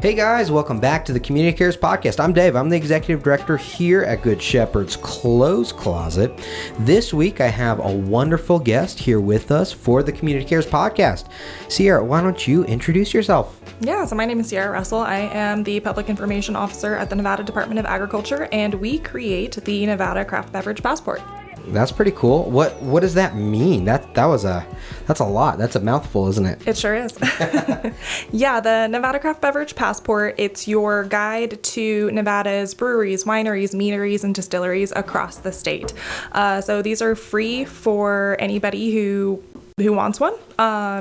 Hey guys, welcome back to the Community Cares Podcast. I'm Dave. I'm the Executive Director here at Good Shepherd's Clothes Closet. This week I have a wonderful guest here with us for the Community Cares Podcast. Ciara, why don't you introduce yourself? Yeah, so my name is Ciara Ressel. I am the Public Information Officer at the Nevada Department of Agriculture, and we create the Nevada Craft Beverage Passport. That's pretty cool. What does that mean? That's a lot. That's a mouthful, isn't it? It sure is. Yeah, the Nevada Craft Beverage Passport, it's your guide to Nevada's breweries, wineries, meaderies, and distilleries across the state. So these are free for anybody who wants one.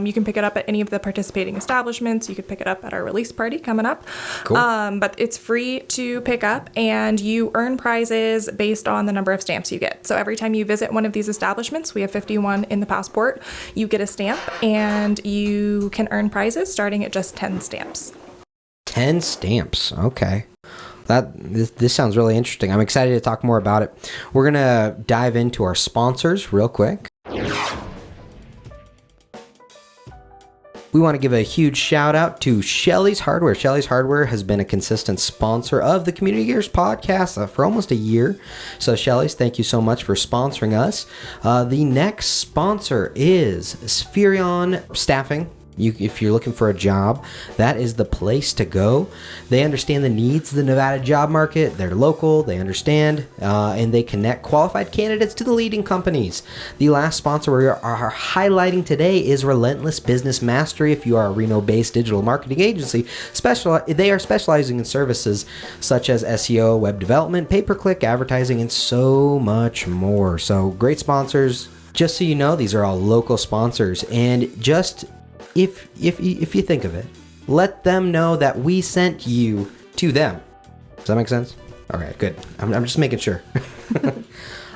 You can pick it up at any of the participating establishments. You could pick it up at our release party coming up. Cool. But it's free to pick up, and you earn prizes based on the number of stamps you get. So every time you visit one of these establishments, we have 51 in the passport, you get a stamp, and you can earn prizes starting at just 10 stamps. 10 stamps. Okay. This sounds really interesting. I'm excited to talk more about it. We're going to dive into our sponsors real quick. We want to give a huge shout out to Shelley's Hardware. Shelley's Hardware has been a consistent sponsor of the Community Cares Podcast for almost a year. So Shelley's, thank you so much for sponsoring us. The next sponsor is Spherion Staffing. If you're looking for a job, that is the place to go. They understand the needs of the Nevada job market. They're local, they understand, and they connect qualified candidates to the leading companies. The last sponsor we are highlighting today is Relentless Business Mastery. If you are a Reno-based digital marketing agency, they are specializing in services such as SEO, web development, pay-per-click, advertising, and so much more. So great sponsors. Just so you know, these are all local sponsors, and just if you think of it, let them know that we sent you to them. Does that make sense? Okay, good. I'm just making sure.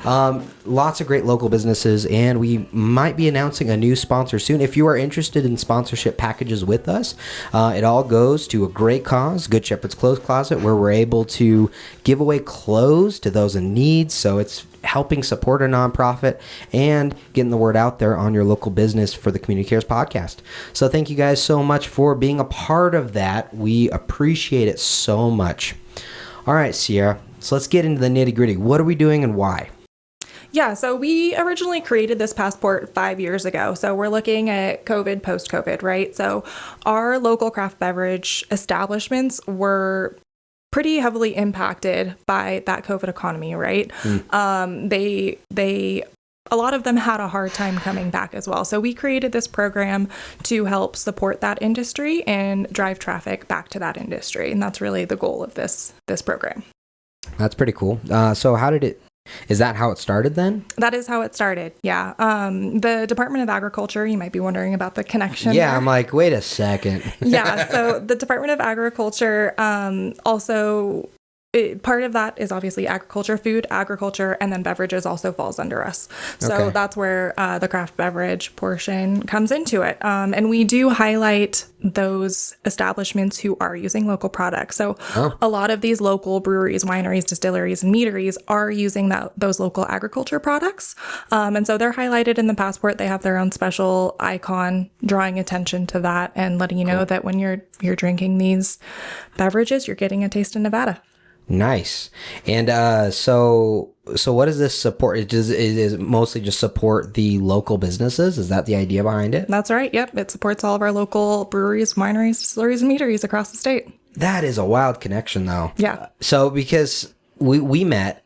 Lots of great local businesses, and we might be announcing a new sponsor soon. If you are interested in sponsorship packages with us, it all goes to a great cause, Good Shepherd's Clothes Closet, where we're able to give away clothes to those in need. So it's helping support a nonprofit and getting the word out there on your local business for the Community Cares Podcast. So thank you guys so much for being a part of that. We appreciate it so much. All right, Ciara, so let's get into the nitty gritty. What are we doing and why? Yeah, so we originally created this passport 5 years ago. So we're looking at COVID, post-COVID, right? So our local craft beverage establishments were pretty heavily impacted by that COVID economy, right? A lot of them had a hard time coming back as well. So we created this program to help support that industry and drive traffic back to that industry. And that's really the goal of this program. That's pretty cool. So is that how it started then? That is how it started, yeah. The Department of Agriculture, you might be wondering about the connection. Yeah, there. I'm like, wait a second. Yeah, so the Department of Agriculture also, part of that is obviously agriculture, food, agriculture, and then beverages also falls under us. So Okay. That's where the craft beverage portion comes into it. And we do highlight those establishments who are using local products. So a lot of these local breweries, wineries, distilleries, and meaderies are using those local agriculture products. And so they're highlighted in the passport. They have their own special icon drawing attention to that and letting you know that when you're drinking these beverages, you're getting a taste of Nevada. Nice. And so what does this support? Is it mostly just support the local businesses? Is that the idea behind it? That's right. Yep. It supports all of our local breweries, wineries, distilleries, and meaderies across the state. That is a wild connection, though. Yeah. So because we met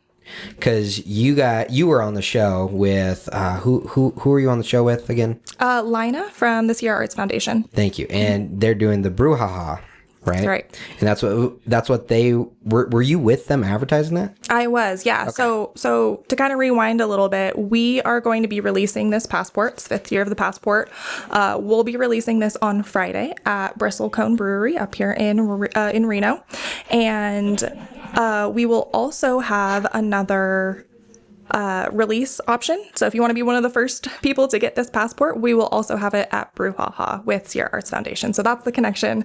because you were on the show with who were you on the show with again? Lina from the Ciara Arts Foundation. Thank you. And they're doing the brouhaha. Right. Right. And that's what they were you with them advertising that? I was, yeah. Okay. So to kind of rewind a little bit, we are going to be releasing this passport. It's 5th year of the passport. We'll be releasing this on Friday at Bristlecone Brewery up here in Reno. And we will also have another release option. So if you want to be one of the first people to get this passport, we will also have it at Brouhaha with Ciara Arts Foundation. So that's the connection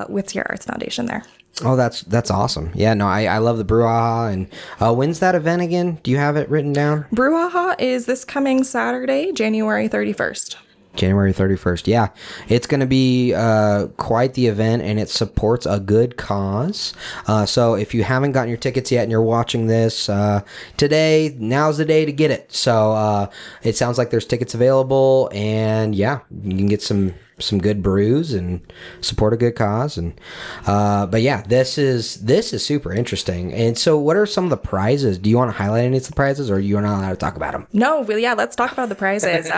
with Ciara Arts Foundation there. Oh, that's awesome. Yeah, no, I love the Brouhaha. And when's that event again? Do you have it written down? Brouhaha is this coming Saturday, January 31st. January 31st. Yeah, it's going to be quite the event, and it supports a good cause. So if you haven't gotten your tickets yet and you're watching this today, now's the day to get it. So it sounds like there's tickets available, and yeah, you can get some good brews and support a good cause. And but yeah, this is super interesting. And so what are some of the prizes? Do you want to highlight any of the prizes, or you're not allowed to talk about them? No, well, yeah, let's talk about the prizes.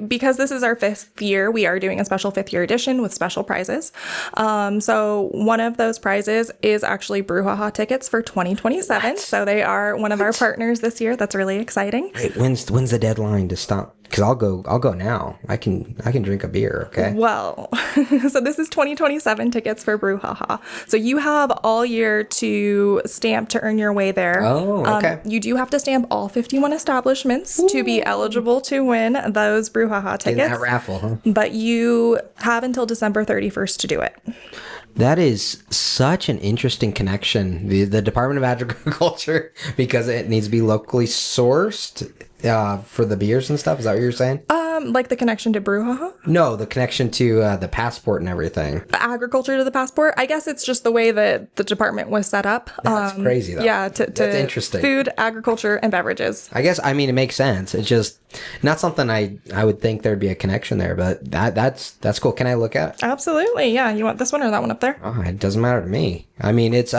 Because this is our 5th year, we are doing a special 5th year edition with special prizes. So one of those prizes is actually Brouhaha tickets for 2027. What? So they are one of our partners this year. That's really exciting. Wait, when's the deadline to stop? Because I'll go now. I can drink a beer. Okay. Well, so this is 2027 tickets for Brouhaha. So you have all year to stamp to earn your way there. Oh, okay. You do have to stamp all 51 establishments to be eligible to win those Brouhaha tickets. In that raffle, huh? But you have until December 31st to do it. That is such an interesting connection. The Department of Agriculture, because it needs to be locally sourced for the beers and stuff. Is that what you're saying? Like the connection to Brouhaha? No, the connection to the passport and everything. Agriculture to the passport? I guess it's just the way that the department was set up. That's crazy, though. Yeah, that's interesting. Food, agriculture, and beverages. I guess, I mean, it makes sense. It's just not something I would think there'd be a connection there, but that's cool. Can I look at it? Absolutely, yeah. You want this one or that one up there? Oh, it doesn't matter to me. I mean, it's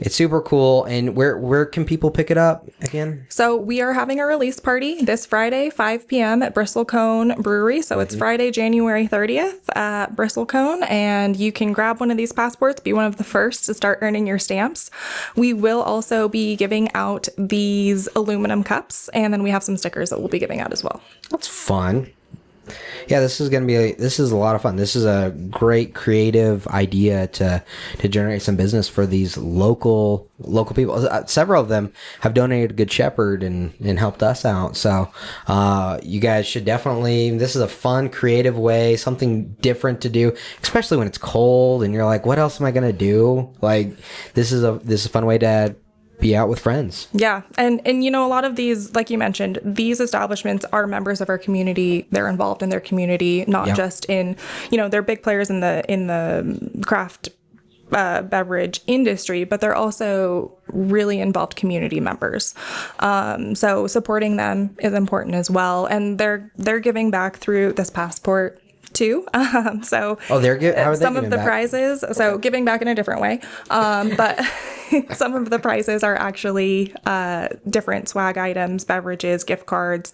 super cool. And where can people pick it up again? So we are having a release party this Friday, 5 p.m. at Bristlecone Brewery. So it's Friday, January 30th at Bristlecone. And you can grab one of these passports, be one of the first to start earning your stamps. We will also be giving out these aluminum cups. And then we have some stickers that we'll be giving out as well. That's fun. Yeah, this is a lot of fun. This is a great creative idea to generate some business for these local people. Several of them have donated to Good Shepherd and helped us out. So you guys should definitely, this is a fun, creative way, something different to do, especially when it's cold and you're like, what else am I going to do? Like, this is a fun way to be out with friends. Yeah. And you know, a lot of these, like you mentioned, these establishments are members of our community. They're involved in their community, not just in, you know, they're big players in the craft beverage industry, but they're also really involved community members. So supporting them is important as well. And they're giving back through this passport too. So some of the prizes, so giving back in a different way. But some of the prizes are actually different swag items, beverages, gift cards,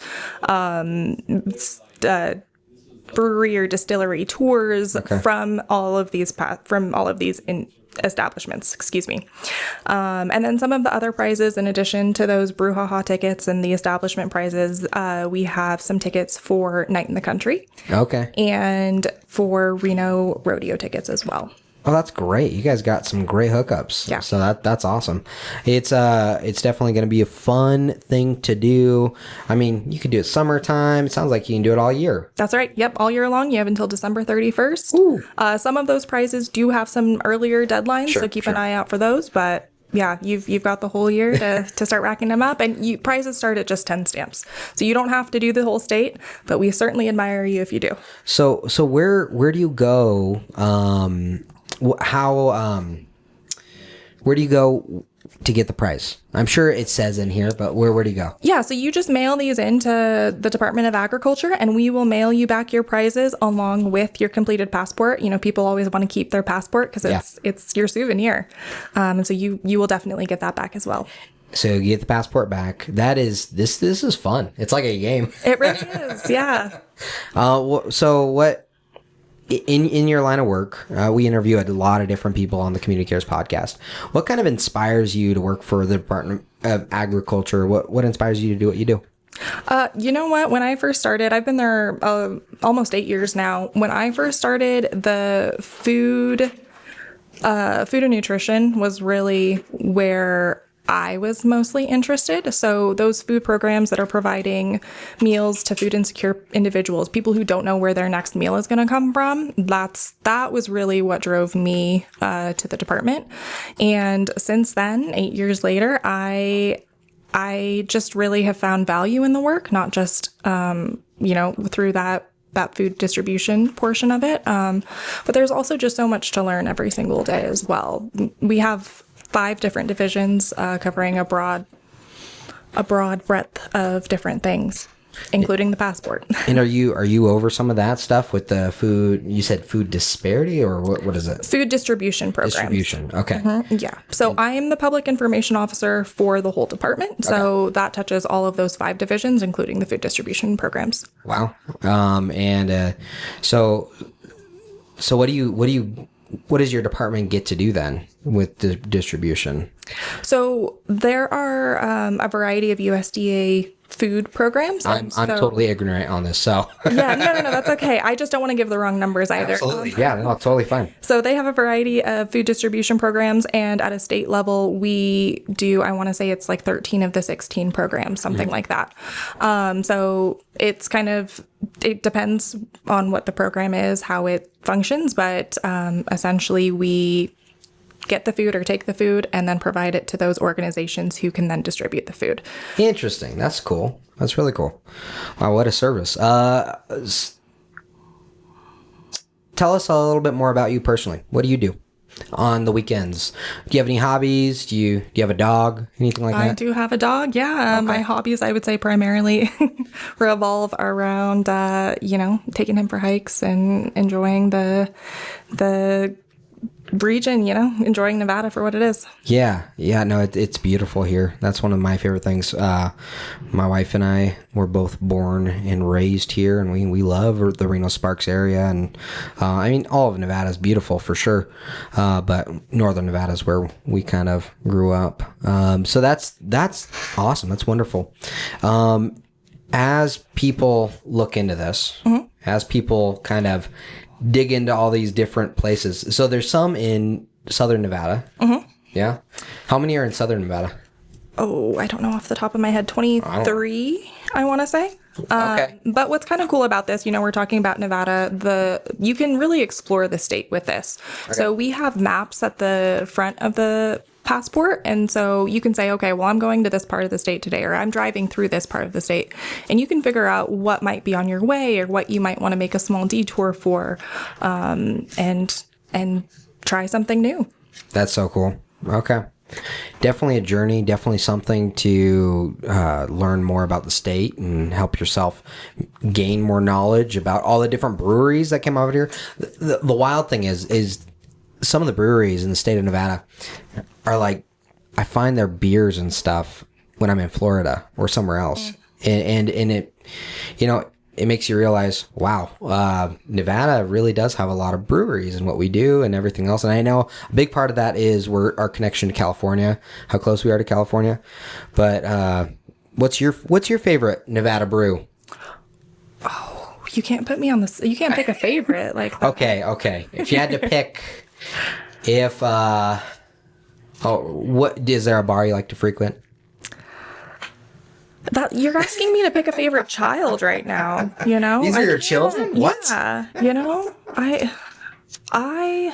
brewery or distillery tours from all of these establishments, excuse me. And then some of the other prizes, in addition to those Brouhaha tickets and the establishment prizes, we have some tickets for Night in the Country. Okay. And for Reno rodeo tickets as well. Oh, that's great. You guys got some great hookups. Yeah. So that's awesome. It's definitely going to be a fun thing to do. I mean, you could do it summertime. It sounds like you can do it all year. That's right. Yep. All year long. You have until December 31st. Ooh. Some of those prizes do have some earlier deadlines, so keep an eye out for those. But yeah, you've got the whole year to start racking them up, and prizes start at just 10 stamps. So you don't have to do the whole state, but we certainly admire you if you do. So where do you go? Where do you go to get the prize? I'm sure it says in here, but where do you go? Yeah, so you just mail these into the Department of Agriculture, and we will mail you back your prizes along with your completed passport. You know, people always want to keep their passport because it's your souvenir. And so you will definitely get that back as well. So you get the passport back. That is, this is fun. It's like a game. It really is, yeah. So what... In your line of work, we interview a lot of different people on the Community Cares podcast. What kind of inspires you to work for the Department of Agriculture? What inspires you to do what you do? You know what? When I first started, I've been there almost 8 years now. When I first started, the food and nutrition was really where I was mostly interested. So those food programs that are providing meals to food insecure individuals, people who don't know where their next meal is going to come from, that was really what drove me to the department. And since then, 8 years later, I just really have found value in the work, not just through that that food distribution portion of it. But there's also just so much to learn every single day as well. We have 5 different divisions covering a broad breadth of different things, including the passport. And are you over some of that stuff with the food? You said food disparity, or what is it? Food distribution programs. Distribution. Okay. Yeah. So I am the public information officer for the whole department. So that touches all of those 5 divisions, including the food distribution programs. Wow. So what does your department get to do then with the distribution? So there are a variety of USDA food programs. I'm totally ignorant on this, so. Yeah, no, that's okay. I just don't want to give the wrong numbers either. Absolutely. Yeah, no, totally fine. So they have a variety of food distribution programs, and at a state level, we do, I want to say it's like 13 of the 16 programs, something like that. So it's it depends on what the program is, how it functions, but essentially we get the food or take the food and then provide it to those organizations who can then distribute the food. Interesting. That's cool. That's really cool. Wow, what a service. Tell us a little bit more about you personally. What do you do on the weekends? Do you have any hobbies? Do you have a dog? Anything like that? I do have a dog, yeah. My hobbies, I would say, primarily revolve around, taking him for hikes and enjoying the region, enjoying Nevada for what it is. Yeah, no, it's beautiful here. That's one of my favorite things. My wife and I were both born and raised here, and we love the Reno Sparks area, and all of Nevada is beautiful for sure, but northern Nevada is where we kind of grew up. So that's awesome. That's wonderful. As people look into this, as people kind of dig into all these different places. So there's some in southern Nevada. Yeah. How many are in southern Nevada? Oh, I don't know off the top of my head. 23, I want to say. Okay. But what's kind of cool about this, we're talking about Nevada, you can really explore the state with this. Okay. So we have maps at the front of the passport, and so you can say, okay, well, I'm going to this part of the state today, or I'm driving through this part of the state, and you can figure out what might be on your way or what you might want to make a small detour for, and try something new. That's so cool. Okay. Definitely a journey, definitely something to learn more about the state and help yourself gain more knowledge about all the different breweries that came out here. The wild thing is some of the breweries in the state of Nevada are like, I find their beers and stuff when I'm in Florida or somewhere else. And it, it makes you realize, wow, Nevada really does have a lot of breweries and what we do and everything else. And I know a big part of that is our connection to California, how close we are to California. But what's your favorite Nevada brew? Oh, you can't put me on this. You can't pick a favorite like that. Okay. If you had to pick, what is there a bar you like to frequent? That you're asking me to pick a favorite child right now, These are your children? What? Yeah, I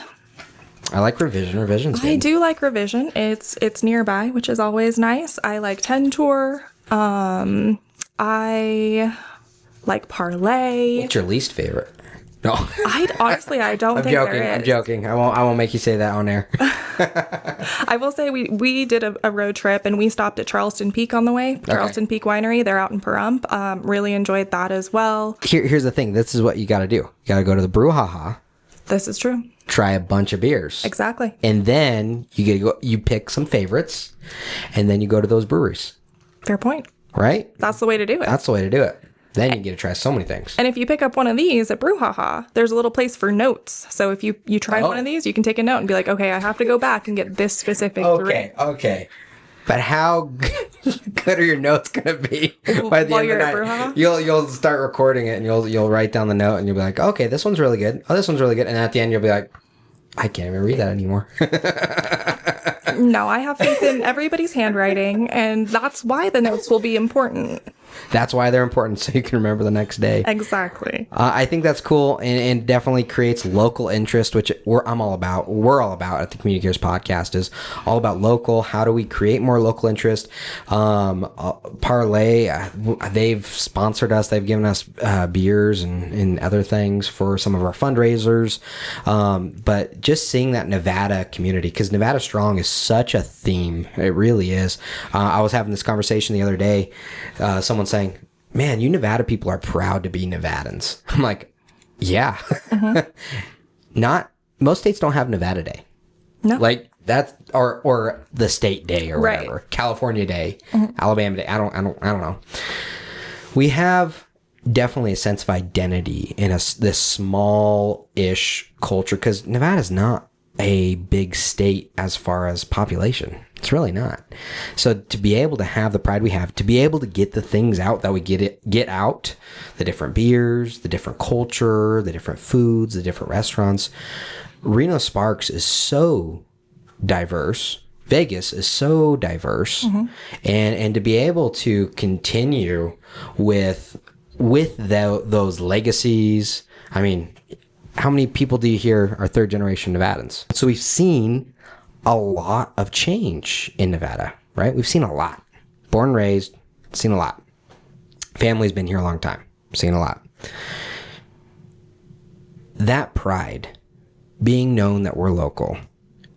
like Revision. Revision's good. I do like Revision. It's nearby, which is always nice. I like 10 Tour. I like Parlay. What's your least favorite? No. I don't think there is. I'm joking. I won't make you say that on air. I will say we did a road trip and we stopped at Charleston Peak on the way. Charleston Peak Winery. They're out in Pahrump. Really enjoyed that as well. Here's the thing. This is what you got to do. You got to go to the Brouhaha. This is true. Try a bunch of beers. Exactly. And then you pick some favorites, and then you go to those breweries. Fair point. Right? That's the way to do it. That's the way to do it. Then you get to try so many things. And if you pick up one of these at Brouhaha, there's a little place for notes. So if you try one of these, you can take a note and be like, okay, I have to go back and get this specific drink. Okay. But how good are your notes going to be by the end of the night? Brouhaha? You'll start recording it and you'll write down the note and you'll be like, okay, this one's really good. Oh, this one's really good. And at the end, you'll be like, I can't even read that anymore. No, I have faith in everybody's handwriting, and that's why the notes will be important. That's why they're important, so you can remember the next day. Exactly. I think that's cool, and definitely creates local interest, which I'm all about. We're all about at the Community Gears podcast, is all about local. How do we create more local interest? Parlay, they've sponsored us. They've given us beers and other things for some of our fundraisers. But just seeing that Nevada community, because Nevada Strong is such a theme. It really is. I was having this conversation the other day. Someone saying, man, you Nevada people are proud to be Nevadans. I'm like, yeah. Not most states don't have Nevada Day. No. Like that's or the state day or whatever. Right. California Day, Alabama Day. I don't know. We have definitely a sense of identity in this small-ish culture, because Nevada's not a big state as far as population. It's really not. So to be able to have the pride we have, to be able to get the things out that we get out, the different beers, the different culture, the different foods, the different restaurants. Reno Sparks is so diverse. Vegas is so diverse. And to be able to continue with those legacies. I mean, how many people do you hear are third generation Nevadans? So we've seen a lot of change in Nevada, right? We've seen a lot. Born and raised, seen a lot. Family's been here a long time, seen a lot. That pride, being known that we're local,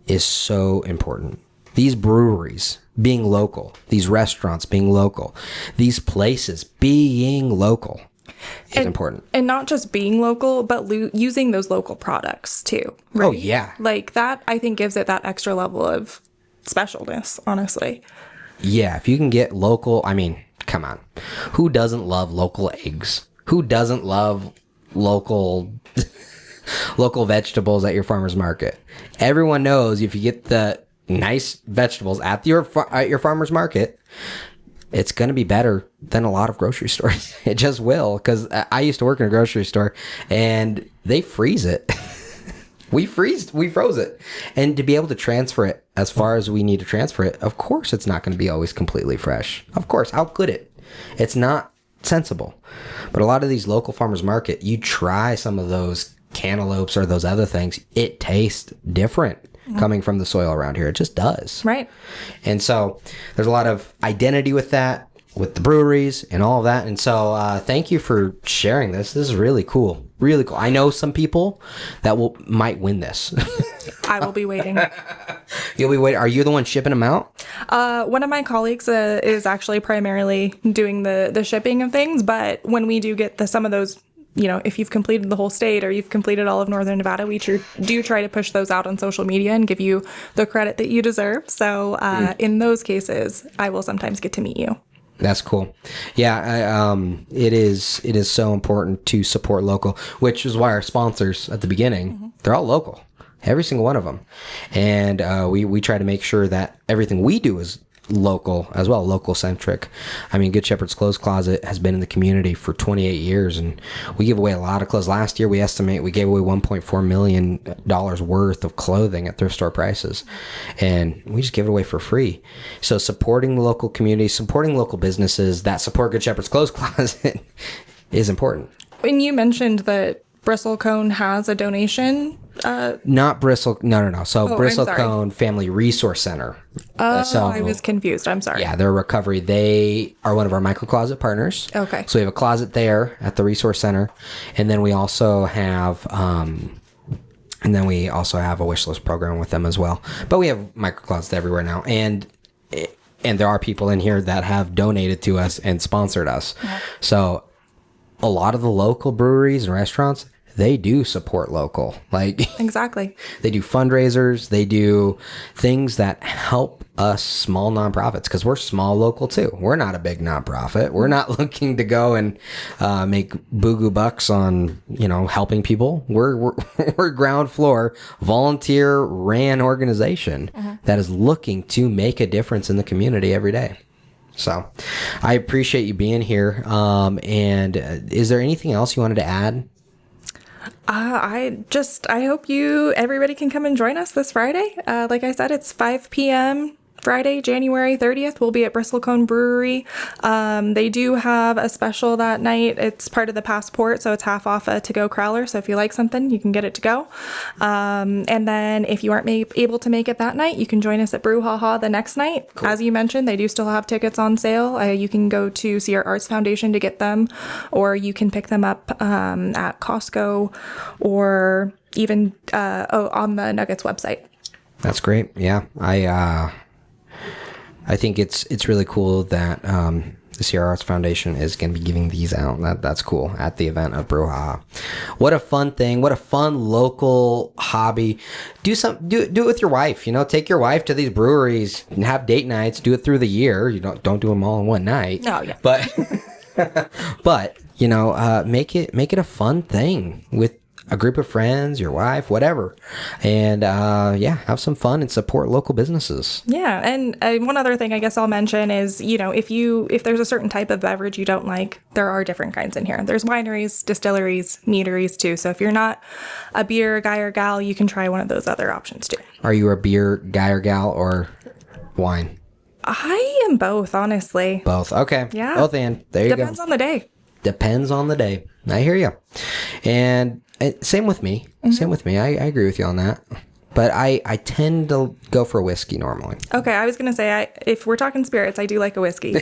is so important. These breweries being local, these restaurants being local, these places being local is important. And not just being local, but using those local products too. Right? Oh, yeah. Like that, I think gives it that extra level of specialness, honestly. Yeah, if you can get local, I mean, come on. Who doesn't love local eggs? Who doesn't love local vegetables at your farmer's market? Everyone knows if you get the nice vegetables at your farmer's market, it's going to be better than a lot of grocery stores. It just will, because I used to work in a grocery store, and they freeze it. We froze it. And to be able to transfer it as far as we need to transfer it, of course it's not going to be always completely fresh. Of course, how could it? It's not sensible. But a lot of these local farmers market, you try some of those cantaloupes or those other things, it tastes different coming from the soil around here. It just does. Right. And so there's a lot of identity with that, with the breweries and all of that. And so thank you for sharing this. This is really cool. Really cool. I know some people that might win this. I will be waiting. You'll be waiting. Are you the one shipping them out? One of my colleagues is actually primarily doing the shipping of things. But when we do get some of those, you know, if you've completed the whole state or you've completed all of Northern Nevada, we do try to push those out on social media and give you the credit that you deserve. So in those cases, I will sometimes get to meet you. That's cool. Yeah, it is so important to support local, which is why our sponsors at the beginning, they're all local, every single one of them. And we try to make sure that everything we do is local as well, local centric. I mean, Good Shepherd's Clothes Closet has been in the community for 28 years, and we give away a lot of clothes. Last year, we estimate we gave away $1.4 million worth of clothing at thrift store prices, and we just give it away for free. So supporting the local community, supporting local businesses that support Good Shepherd's Clothes Closet is important. When you mentioned that Bristlecone has a donation, not Bristle, no. So Bristlecone I'm sorry. Family Resource Center. So I was confused. I'm sorry. Yeah, they're recovery. They are one of our micro closet partners. Okay. So we have a closet there at the Resource Center, and then we also have a wish list program with them as well. But we have micro closets everywhere now, and there are people in here that have donated to us and sponsored us. Yeah. So a lot of the local breweries and restaurants, they do support local. Like exactly. They do fundraisers. They do things that help us small nonprofits, because we're small local too. We're not a big nonprofit. We're not looking to go and make boo-goo bucks on, helping people. We're ground floor volunteer ran organization that is looking to make a difference in the community every day. So I appreciate you being here. And is there anything else you wanted to add? I hope everybody can come and join us this Friday. Like I said, it's 5 p.m. Friday, January 30th, we'll be at Bristlecone Brewery. They do have a special that night. It's part of the passport, so it's half off a to-go crowler. So if you like something, you can get it to go. And then if you aren't able to make it that night, you can join us at Brew Ha Ha the next night. Cool. As you mentioned, they do still have tickets on sale. You can go to Ciara Arts Foundation to get them, or you can pick them up at Costco, or even on the Nuggets website. That's great. Yeah, I think it's really cool that the Ciara Arts Foundation is going to be giving these out. That's cool at the event of Brew Ha Ha. What a fun thing! What a fun local hobby. Do it with your wife. Take your wife to these breweries and have date nights. Do it through the year. You don't do them all in one night. Oh yeah. But make it a fun thing with a group of friends, your wife, whatever, and have some fun and support local businesses. Yeah, and one other thing I guess I'll mention is, if there's a certain type of beverage you don't like, there are different kinds in here. There's wineries, distilleries, meaderies too. So if you're not a beer guy or gal, you can try one of those other options too. Are you a beer guy or gal or wine? I am both, honestly. Both. Okay. Yeah. Both and there you go. Depends on the day. Depends on the day. I hear you. And same with me. Mm-hmm. Same with me. I agree with you on that. But I tend to go for whiskey normally. Okay, I was going to say, if we're talking spirits, I do like a whiskey.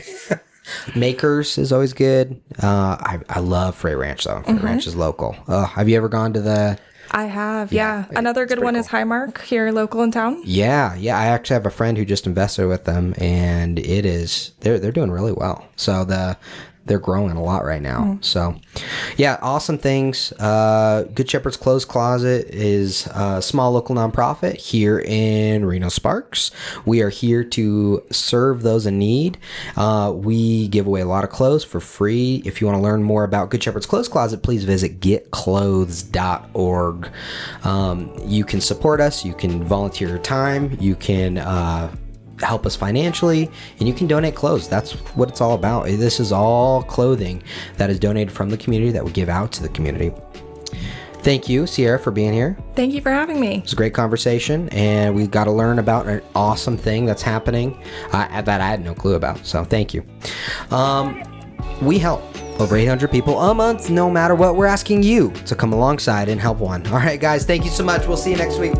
Makers is always good. I love Freight Ranch, though. Freight Ranch is local. Have you ever gone to the... I have, yeah. Another good one is Highmark here local in town. Yeah. I actually have a friend who just invested with them, and they're doing really well. So they're growing a lot right now. So, yeah, awesome things. Good Shepherd's Clothes Closet is a small local nonprofit here in Reno Sparks. We are here to serve those in need. We give away a lot of clothes for free. If you want to learn more about Good Shepherd's Clothes Closet, please visit getclothes.org. You can support us. You can volunteer your time. You can... help us financially, and you can donate clothes. That's what it's all about. This is all clothing that is donated from the community that we give out to the community. Thank you, Ciara, for being here. Thank you for having me. It was a great conversation, and we got to learn about an awesome thing that's happening that I had no clue about. So thank you. We help over 800 people a month, no matter what. We're asking you to come alongside and help one. All right, guys, thank you so much. We'll see you next week.